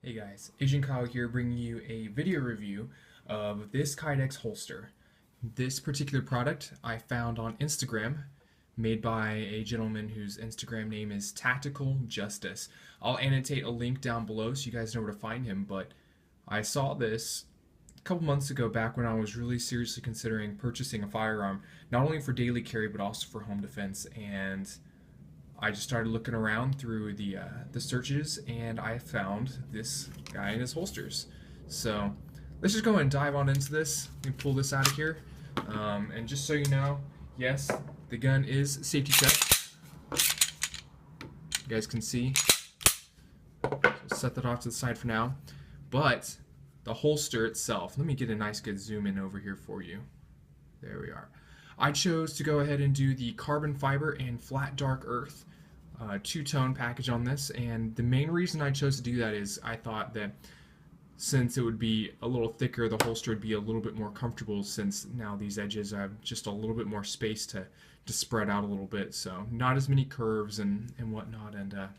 Hey guys, Agent Kyle here bringing you a video review of this Kydex holster. This particular product I found on Instagram, made by a gentleman whose Instagram name is Tactical Justice. I'll annotate a link down below so you guys know where to find him, but I saw this a couple months ago back when I was really seriously considering purchasing a firearm, not only for daily carry but also for home defense, and I just started looking around through the searches, and I found this guy in his holsters. So let's just go ahead and dive on into this. Let me pull this out of here. And just so you know, yes, the gun is safety checked. You guys can see. So set that off to the side for now. But the holster itself, let me get a nice good zoom in over here for you. There we are. I chose to go ahead and do the carbon fiber and flat dark earth two-tone package on this, and the main reason I chose to do that is I thought that since it would be a little thicker, the holster would be a little bit more comfortable, since now these edges have just a little bit more space to spread out a little bit, so not as many curves and whatnot. And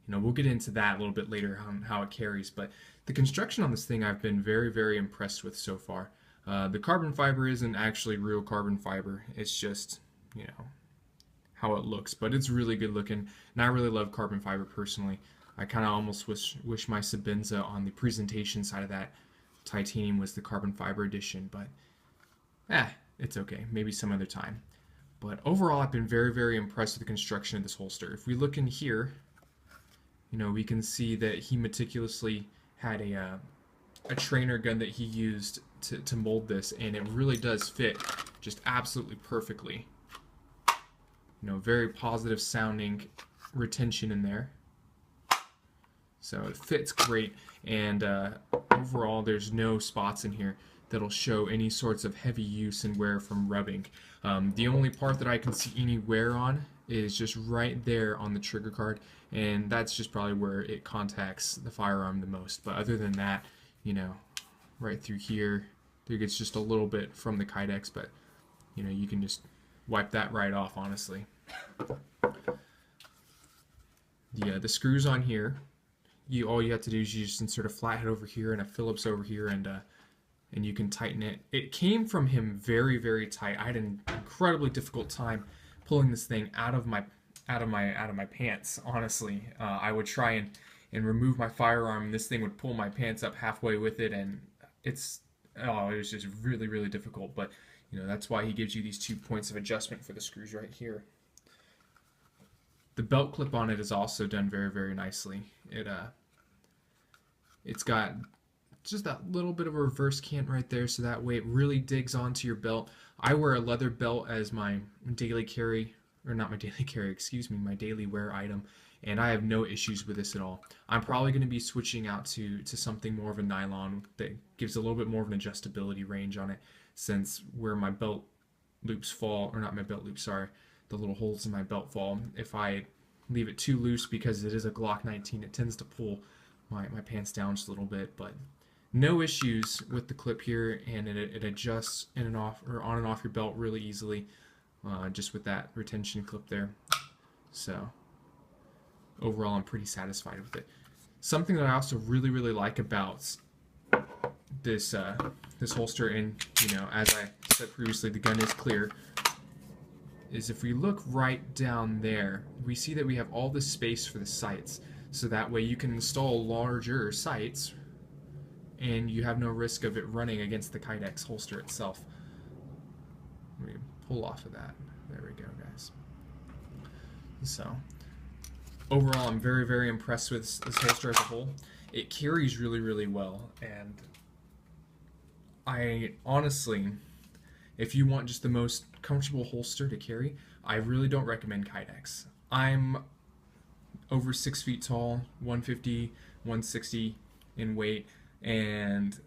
we'll get into that a little bit later on how it carries, but the construction on this thing I've been very impressed with so far. The carbon fiber isn't actually real carbon fiber, it's just, how it looks, but it's really good looking, and I really love carbon fiber personally. I kind of almost wish my Sabenza on the presentation side of that titanium was the carbon fiber edition, but it's okay, maybe some other time. But overall, I've been very impressed with the construction of this holster. If we look in here, we can see that he meticulously had a trainer gun that he used to mold this, and it really does fit just absolutely perfectly. Very positive sounding retention in there. So it fits great, and overall there's no spots in here that'll show any sorts of heavy use and wear from rubbing. The only part that I can see any wear on is just right there on the trigger card, and that's just probably where it contacts the firearm the most. But other than that, right through here, there gets just a little bit from the Kydex, but you can just wipe that right off, honestly. The screws on here, all you have to do is you just insert a flathead over here and a Phillips over here, and you can tighten it. It came from him very tight. I had an incredibly difficult time pulling this thing out of my pants. Honestly, I would try and remove my firearm, and this thing would pull my pants up halfway with it, and it was just really difficult. But that's why he gives you these 2 points of adjustment for the screws right here. The belt clip on it is also done very nicely. It's got just that little bit of a reverse cant right there, so that way it really digs onto your belt. I wear a leather belt as my daily carry, or not my daily carry, excuse me, my daily wear item, and I have no issues with this at all. I'm probably going to be switching out to something more of a nylon that gives a little bit more of an adjustability range on it, since where my belt loops fall, or not my belt loops, sorry, the little holes in my belt fall. If I leave it too loose, because it is a Glock 19, it tends to pull my pants down just a little bit. But no issues with the clip here, and it adjusts in and off, or on and off your belt really easily, just with that retention clip there. So overall, I'm pretty satisfied with it. Something that I also really like about this holster, and as I said previously, the gun is clear, is if we look right down there, we see that we have all this space for the sights, so that way you can install larger sights and you have no risk of it running against the Kydex holster itself. Let me pull off of that. There we go, guys. So overall, I'm very impressed with this holster as a whole. It carries really well, and I honestly, if you want just the most comfortable holster to carry, I really don't recommend Kydex. I'm over 6 feet tall, 150, 160 in weight, and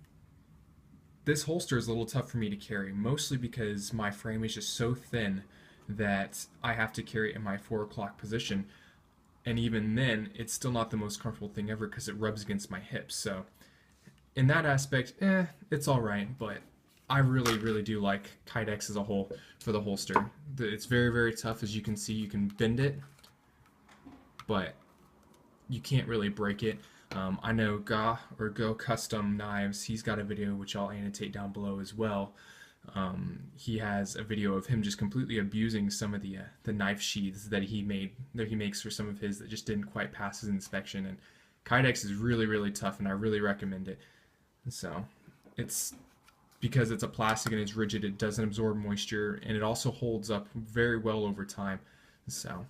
this holster is a little tough for me to carry, mostly because my frame is just so thin that I have to carry it in my 4 o'clock position, and even then, it's still not the most comfortable thing ever because it rubs against my hips. So in that aspect, it's alright, but I really do like Kydex as a whole for the holster. It's very tough. As you can see, you can bend it, but you can't really break it. I know Go Custom Knives, he's got a video which I'll annotate down below as well. He has a video of him just completely abusing some of the knife sheaths that he makes for some of his that just didn't quite pass his inspection. And Kydex is really tough, and I really recommend it. So it's because it's a plastic and it's rigid, it doesn't absorb moisture, and it also holds up very well over time. So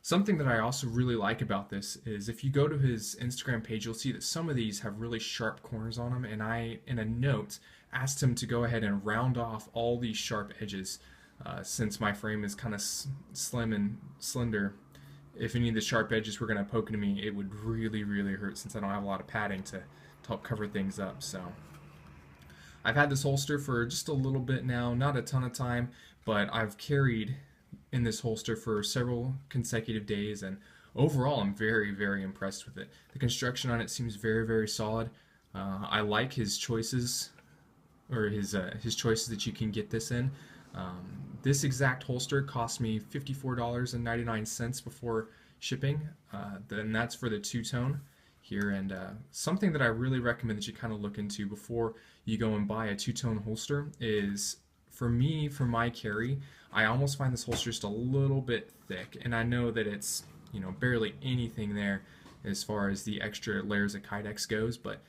something that I also really like about this is if you go to his Instagram page, you'll see that some of these have really sharp corners on them, and I, in a note, asked him to go ahead and round off all these sharp edges. Since my frame is kind of slim and slender, if any of the sharp edges were going to poke into me, it would really hurt, since I don't have a lot of padding to help cover things up. So I've had this holster for just a little bit now, not a ton of time, but I've carried in this holster for several consecutive days, and overall I'm very impressed with it. The construction on it seems very solid. I like his choices, or his choices that you can get this in. This exact holster cost me $54.99 before shipping. Then that's for the two-tone here, and something that I really recommend that you kind of look into before you go and buy a two-tone holster is, for me, for my carry, I almost find this holster just a little bit thick, and I know that it's, you know, barely anything there as far as the extra layers of Kydex goes, but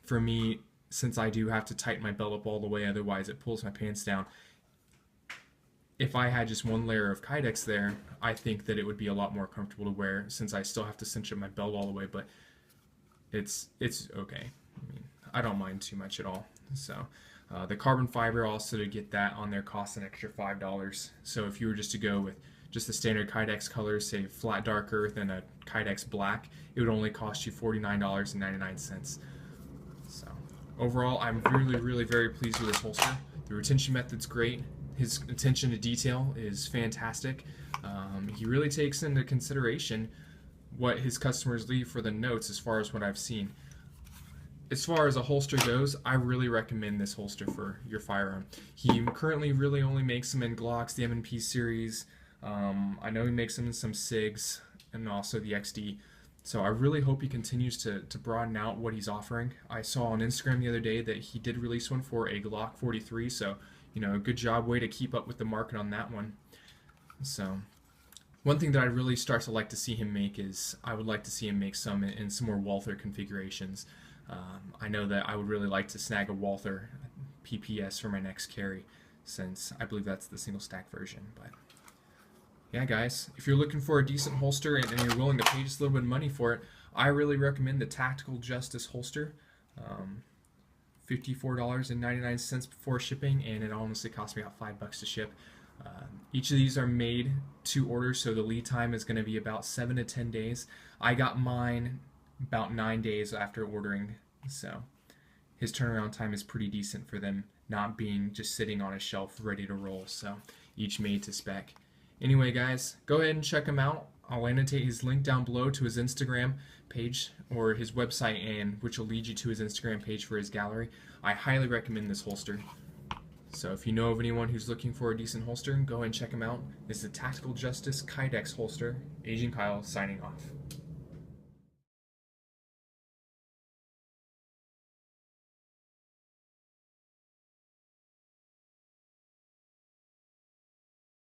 for me, since I do have to tighten my belt up all the way, otherwise it pulls my pants down, if I had just one layer of Kydex there, I think that it would be a lot more comfortable to wear, since I still have to cinch up my belt all the way, but it's okay. I mean, I don't mind too much at all. So the carbon fiber, also to get that on there, costs an extra $5. So if you were just to go with just the standard Kydex colors, say flat dark earth and a Kydex black, it would only cost you $49.99. So overall, I'm really very pleased with this holster. The retention method's great. His attention to detail is fantastic. He really takes into consideration what his customers leave for the notes as far as what I've seen. As far as a holster goes, I really recommend this holster for your firearm. He currently really only makes them in Glocks, the M&P series. I know he makes them in some SIGs and also the XD. So I really hope he continues to broaden out what he's offering. I saw on Instagram the other day that he did release one for a Glock 43, so, you know, good job, way to keep up with the market on that one. So one thing that I really start to like to see him make is, I would like to see him make some in some more Walther configurations. I know that I would really like to snag a Walther PPS for my next carry, since I believe that's the single stack version. But yeah, guys, if you're looking for a decent holster and you're willing to pay just a little bit of money for it, I really recommend the Tactical Justice holster. $54.99 before shipping, and it honestly cost me about $5 to ship. Each of these are made to order, so the lead time is going to be about 7 to 10 days. I got mine about 9 days after ordering, so his turnaround time is pretty decent for them not being just sitting on a shelf ready to roll. So each made to spec. Anyway, guys, go ahead and check him out. I'll annotate his link down below to his Instagram page or his website, and which will lead you to his Instagram page for his gallery. I highly recommend this holster. So if you know of anyone who's looking for a decent holster, go ahead and check him out. This is the Tactical Justice Kydex holster. Agent Kyle signing off.